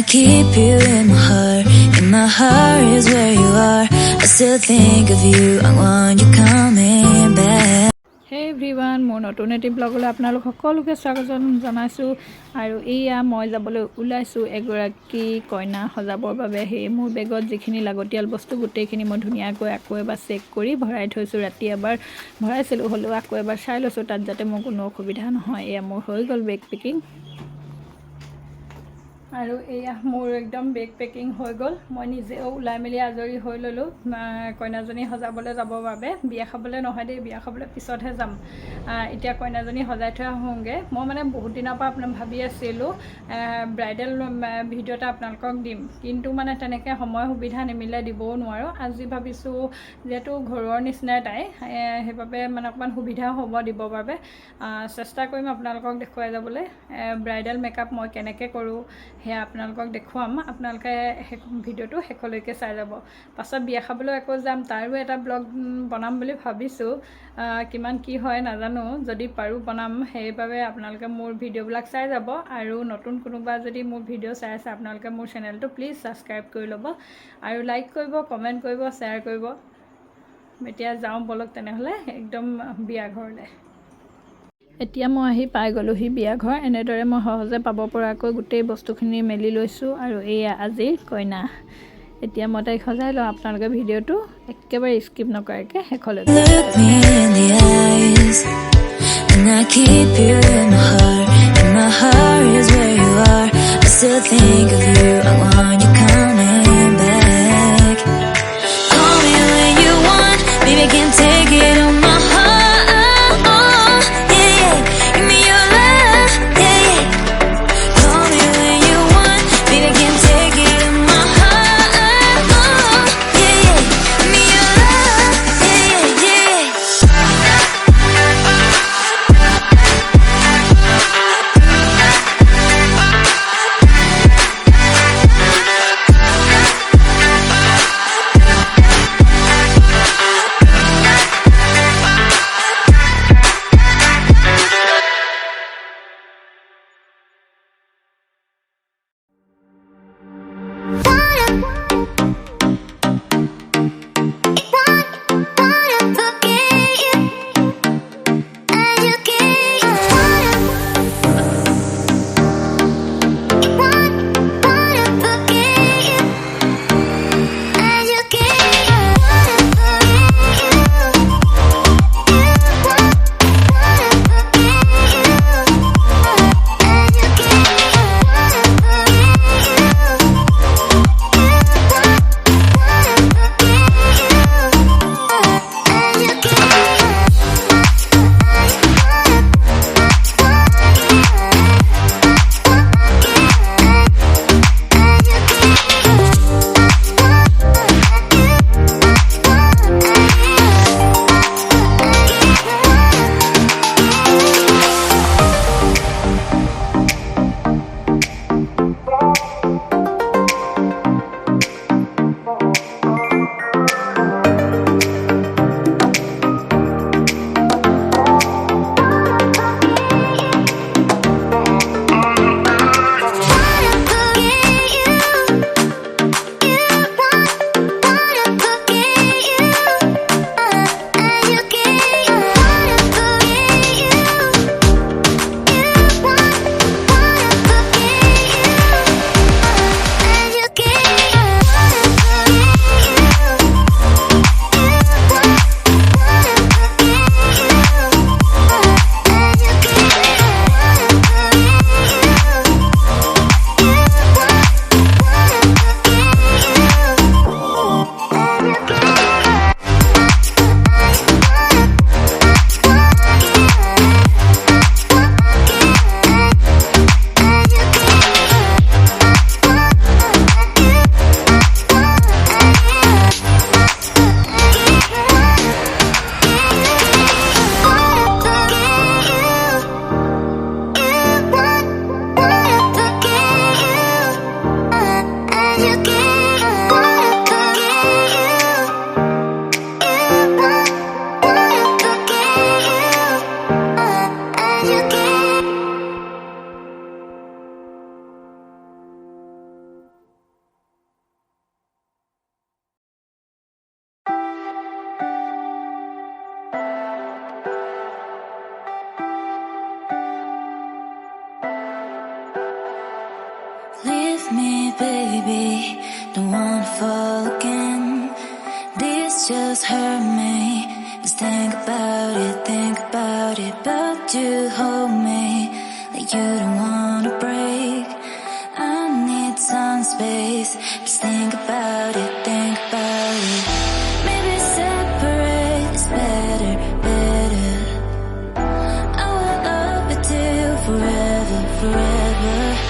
keep you in my heart is where you are. I still think of you, I want you coming back. Hey everyone, মোৰ নতুন এটি ব্লগলৈ আপোনালোক সকলোকে স্বাগত জনাইছোঁ আৰু এয়া মই যাবলৈ ওলাইছোঁ এগৰাকী কইনা সজাবৰ বাবে। সেই মোৰ বেগত যিখিনি লাগতিয়াল বস্তু গোটেইখিনি মই ধুনীয়াকৈ আকৌ এবাৰ চেক কৰি ভৰাই থৈছোঁ। ৰাতি এবাৰ ভৰাইছিলোঁ, হ'লেও আকৌ এবাৰ চাই লৈছোঁ তাত যাতে মোৰ কোনো অসুবিধা নহয়। এয়া মোৰ হৈ গ'ল বেগ পেকিং আৰু এয়া মোৰ একদম বেগ পেকিং হৈ গ'ল। মই নিজেও ওলাই মেলি আজৰি হৈ ল'লোঁ কইনাজনী সজাবলৈ যাবৰ বাবে। বিয়া খাবলৈ নহয় দেই, বিয়া খাবলৈ পিছতহে যাম। এতিয়া কইনাজনী সজাই থৈ আহোঁগৈ। মই মানে বহুত দিনৰ পৰা ভাবি আছিলোঁ ব্ৰাইডেল ভিডিঅ' এটা আপোনালোকক দিম, কিন্তু মানে তেনেকৈ সময় সুবিধা নিমিলে, দিবও নোৱাৰোঁ। আজি ভাবিছোঁ যিহেতু ঘৰৰ নিচিনাই তাই, সেইবাবে মানে অকণমান সুবিধাও হ'ব দিবৰ বাবে। চেষ্টা কৰিম আপোনালোকক দেখুৱাই যাবলৈ। ব্ৰাইডেল মেকআপ মই কেনেকৈ কৰোঁ সেয়া আপোনালোকক দেখুৱাম। আপোনালোকে ভিডিঅ'টো শেষলৈকে চাই যাব। পাছত বিয়া খাবলৈ আকৌ যাম, তাৰো এটা ব্লগ বনাম বুলি ভাবিছোঁ। কিমান কি হয় নাজানো, যদি পাৰোঁ বনাম। সেইবাবে আপোনালোকে মোৰ ভিডিঅ'বিলাক চাই যাব। আৰু নতুন কোনোবা যদি মোৰ ভিডিঅ' চাই আছে আপোনালোকে মোৰ চেনেলটো প্লিজ ছাবস্ক্ৰাইব কৰি ল'ব আৰু লাইক কৰিব, কমেণ্ট কৰিব, শ্বেয়াৰ কৰিব। এতিয়া যাওঁ ব'লক তেনেহ'লে একদম বিয়া ঘৰলৈ। এতিয়া মই আহি পাই গ'লোহি বিয়া ঘৰ। এনেদৰে মই সহজে পাব পৰাকৈ গোটেই বস্তুখিনি মেলি লৈছোঁ আৰু এয়া আজিৰ কইনা। এতিয়া মই তাইক সজাই লওঁ। আপোনালোকে ভিডিঅ'টো একেবাৰে স্কিপ নকৰাকৈ শেষলৈকে baby, don't wanna fall again. This just hurt me. Just think about it, but you hold me like you don't wanna break. I need some space. Just think about it, Maybe separate is better, better. I will love you till forever, forever.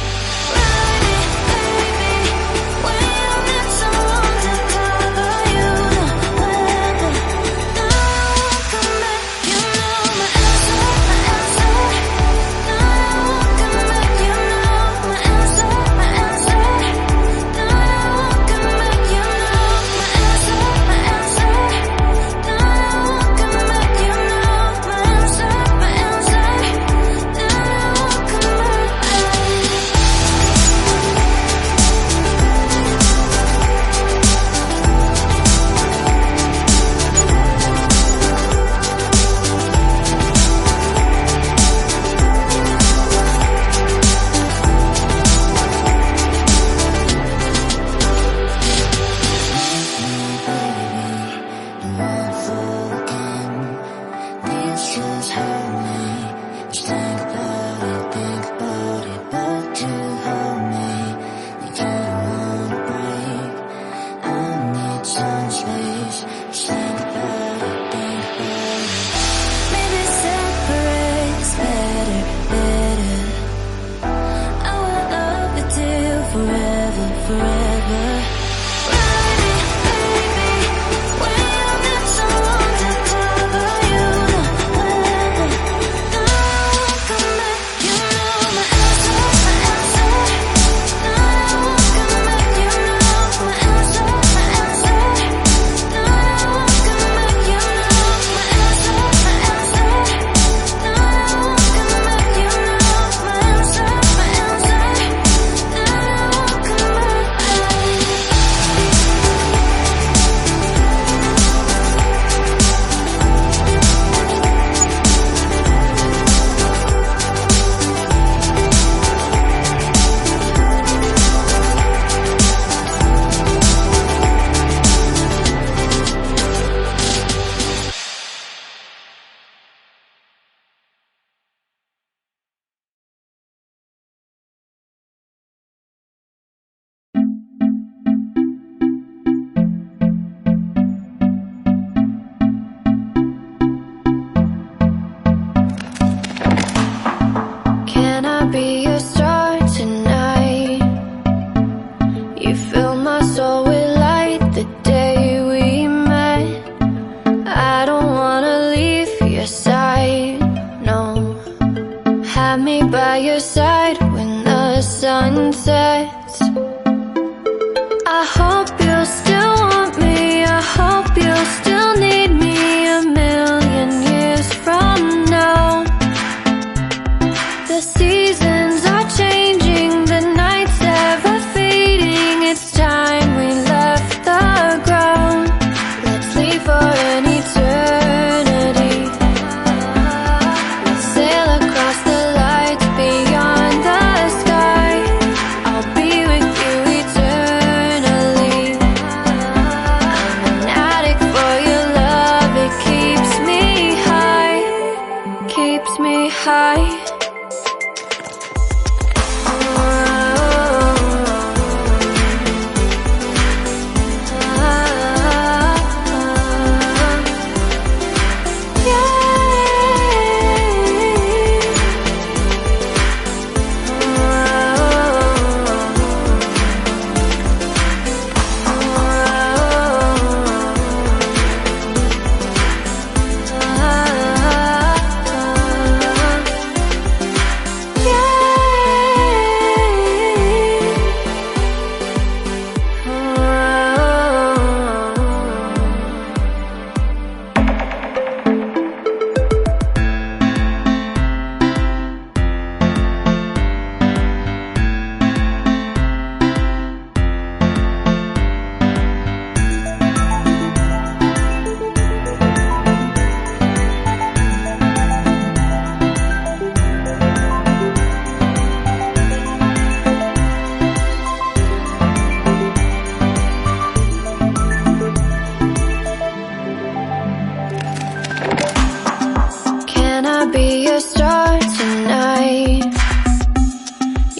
I'll be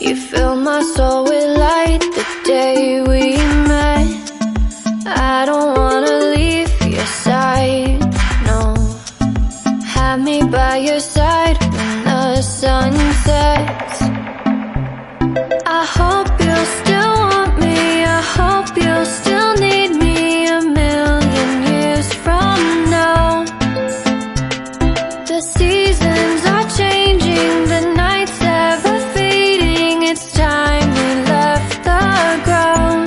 You filled my soul with light the day we met. I don't wanna leave your side, no. Have me by your side when the sun sets. I hope you'll still want me, I hope you'll still need me 1,000,000 years from now. The seasons are changing, the nights ever fading. It's time we left the ground.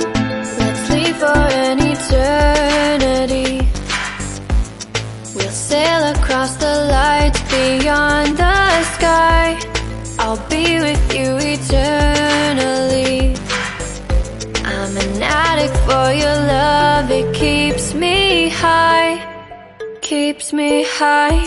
Let's leave for an eternity. We'll sail across the lights beyond the sky. I'll be with you eternally. I'm an addict for your love, it keeps me high, keeps me high.